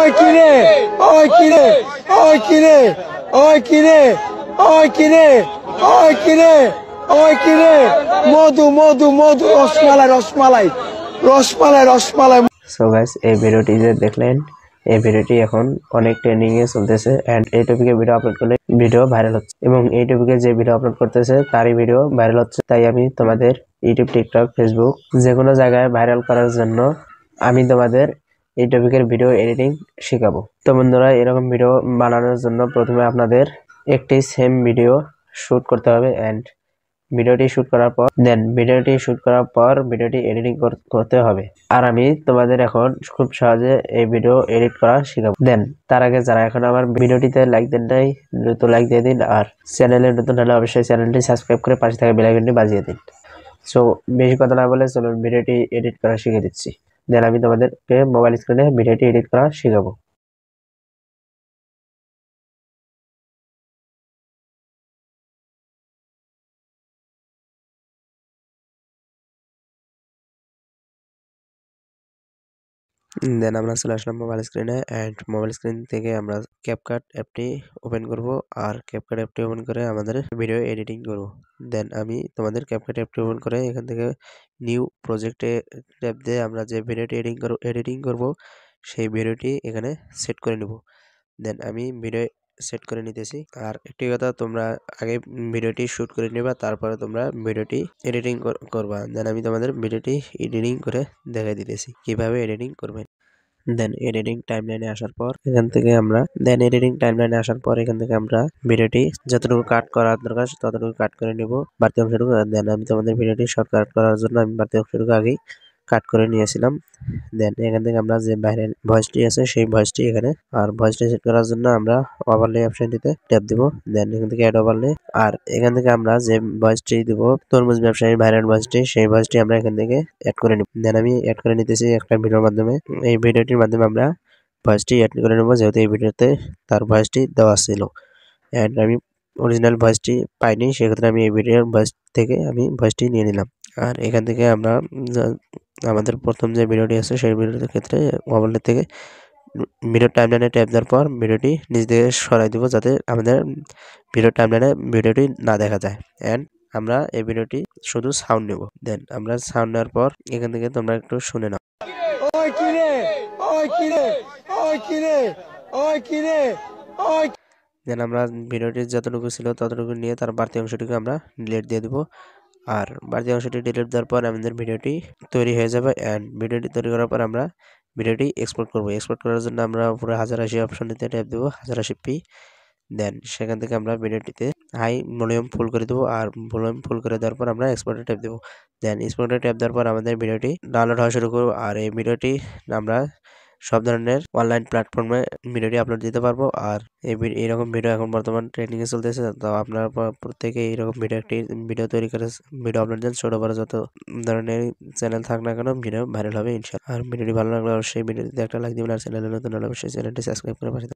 ওই কিরে ওই কিরে ওই কিরে ওই কিরে ওই কিরে ওই কিরে ওই কিরে মধু মধু মধু রসমালাই রসমালাই রসমালাই রসমালাই। সো গাইস, এই ভিডিওটি যে দেখলেন, এই ভিডিওটি এখন অনেক ট্রেন্ডিং এ চলতেছে এন্ড এই টপিকে ভিডিও আপলোড করলে ভিডিও ভাইরাল হচ্ছে এবং এই টপিকে যে ভিডিও আপলোড করতেছে তারই ভিডিও ভাইরাল হচ্ছে। তাই আমি তোমাদের ইউটিউব, টিকটক, ফেসবুক যে কোনো জায়গায় ভাইরাল করার জন্য আমি তোমাদের এই টপিকের ভিডিও এডিটিং শেখাবো। তো বন্ধুরা, এরকম ভিডিও বানানোর জন্য প্রথমে আপনাদের একটি সেম ভিডিও শুট করতে হবে এন্ড ভিডিওটি শুট করার পর ভিডিওটি এডিটিং করতে হবে। আর আমি তোমাদের এখন খুব সহজে এই ভিডিও এডিট করা শেখাবো। তার আগে যারা এখন আমার ভিডিওটিতে লাইক দেন নাই, দ্রুত লাইক দিয়ে দিন। আর চ্যানেলে নতুন হলে অবশ্যই চ্যানেলটি সাবস্ক্রাইব করে পাশে থাকা বেল আইকনটি বাজিয়ে দিন। সো বেশি কথা না বলে চলুন ভিডিওটি এডিট করা শিখে দিচ্ছি। আমি তোমাদেরকে মোবাইল স্ক্রিনে ভিডিওটি এডিট করা শেখাবো। আমরা চলে আসলাম মোবাইল স্ক্রিনে এন্ড মোবাইল স্ক্রিন থেকে আমরা ক্যাপকাট অ্যাপটি ওপেন করব। আর ক্যাপকাট অ্যাপটি ওপেন করে আমাদের ভিডিও এডিটিং করব। আমি তোমাদের ক্যাপকাট অ্যাপটি ওপেন করে এখান থেকে নিউ প্রজেক্টে ট্যাব দিয়ে আমরা যে ভিডিওটি এডিটিং করব সেই ভিডিওটি এখানে সেট করে নেব। আমি ভিডিও সেট করে নিতেছি। আর একটি কথা, তোমরা আগে ভিডিওটি শুট করে নেবা, তারপরে তোমরা ভিডিওটি এডিটিং করবা। আমি তোমাদের ভিডিওটি এডিটিং করে দেখাই দিতেছি কিভাবে এডিটিং করবেন। এডিটিং টাইমলাইনে আসার পর এখান থেকে আমরা ভিডিওটি যতটুকু কাট করার দরকার ততটুকু কাট করে নিব, বাড়তি অংশটুকু। আমি তোমাদের ভিডিওটি শর্টকাট করার জন্য আমি বাড়তি অংশটুকু আগেই কাট করে নিয়েছিলাম। এখান থেকে আমরা যে বাইরের ভয়েসটি আছে সেই ভয়েসটি এখানে, আর ভয়েসটি সেট করার জন্য আমরা ওভারলে অপশনটিতে ট্যাপ দিব। এখান থেকে অ্যাড ওভারলে, আর এখান থেকে আমরা যে ভয়েসটি দিব তরমুজ ব্যবসায়ীর ভাইরাল ভয়েসটি, সেই ভয়েসটি আমরা এখান থেকে অ্যাড করে নিব। আমি অ্যাড করে নিতেছি একটা ভিডিওর মাধ্যমে। এই ভিডিওটির মাধ্যমে আমরা ভয়েসটি অ্যাড করে নেব, যেহেতু এই ভিডিওতে তার ভয়েসটি দেওয়া ছিল এন্ড আমি অরিজিনাল ভয়েসটি পাইনি, সেক্ষেত্রে আমি এই ভিডিওর ভয়েস থেকে আমি ভয়েসটি নিয়ে নিলাম। আর এখান থেকে আমরা আমাদের প্রথম যে ভিডিওটি আছে সেই ভিডিওর ক্ষেত্রে মোবাইল থেকে ভিডিও টাইমলাইনে ট্যাপ দেওয়ার পর ভিডিওটি নিজ দিকে সরাই দিব, যাতে আমাদের ভিডিও টাইমলাইনে ভিডিওটি না দেখা যায়। এন্ড আমরা এই ভিডিওটি শুধু সাউন্ড নেব। আমরা সাউন্ড নেওয়ার পর এখান থেকে তোমরা একটু শুনে নাও। ওই কিরে ওই কিরে ওই কিরে ওই কিরে ওই। আমরা ভিডিওটি যতটুকু ছিল ততটুকু নিয়ে তার বাড়তি অংশটিকে আমরা ডিলিট দিয়ে দিব। আর বাড়তি অংশটি ডিলিট দেওয়ার পর আমাদের ভিডিওটি তৈরি হয়ে যাবে এন্ড ভিডিওটি তৈরি করার পর আমরা ভিডিওটি এক্সপোর্ট করব। এক্সপোর্ট করার জন্য আমরা উপরে 1080 অপশনটিতে ট্যাপ দেব, 1080p। সেখান থেকে আমরা ভিডিওটিতে হাই ভলিউম ফুল করে দেবো, আর ভলিউম ফুল করে দেওয়ার পর আমরা এক্সপোর্টে ট্যাপ দেবো। এক্সপোর্টে ট্যাপ দেওয়ার পর আমাদের ভিডিওটি ডাউনলোড হওয়া শুরু করবো। আর এই ভিডিওটি আমরা সব ধরনের অনলাইন প্ল্যাটফর্মে ভিডিওটি আপলোড দিতে পারবো। আর এইরকম ভিডিও এখন বর্তমান ট্রেন্ডিং এ চলতেছে, তো আপনারা প্রত্যেকে এইরকম ভিডিও তৈরি করে ভিডিও আপলোড দেন। ছোট বড় যত ধরনের চ্যানেল থাক না কেন ভিডিও ভাইরাল হবে ইনশাআল্লাহ। আর ভিডিওটি ভালো লাগলে অবশ্যই ভিডিওটিতে একটা লাইক দিবেন, আর চ্যানেলে নতুন হলে অবশ্যই চ্যানেলটি সাবস্ক্রাইব করে পাশে